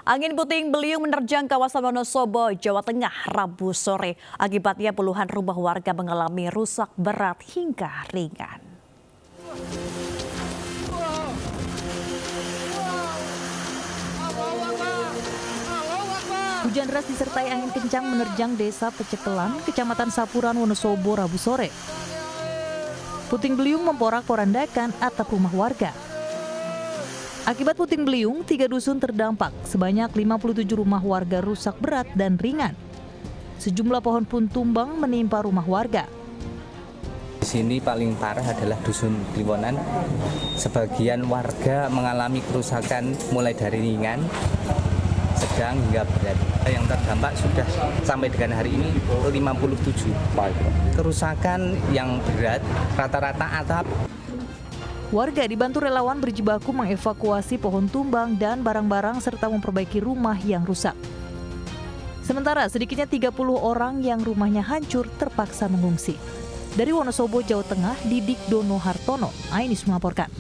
Angin puting beliung menerjang kawasan Wonosobo, Jawa Tengah, Rabu sore. Akibatnya puluhan rumah warga mengalami rusak berat hingga ringan. Hujan deras disertai angin kencang menerjang desa Pecekelan, Kecamatan Sapuran, Wonosobo, Rabu sore. Puting beliung memporak-porandakan atap rumah warga. Akibat puting beliung, 3 dusun terdampak, sebanyak 57 rumah warga rusak berat dan ringan. Sejumlah pohon pun tumbang menimpa rumah warga. Di sini paling parah adalah Dusun Kliwonan. Sebagian warga mengalami kerusakan mulai dari ringan, sedang hingga berat. Yang terdampak sudah sampai dengan hari ini 57. Kerusakan yang berat rata-rata atap. Warga dibantu relawan berjibaku mengevakuasi pohon tumbang dan barang-barang serta memperbaiki rumah yang rusak. Sementara sedikitnya 30 orang yang rumahnya hancur terpaksa mengungsi. Dari Wonosobo, Jawa Tengah, Didik Dono Hartono, Ainis melaporkan.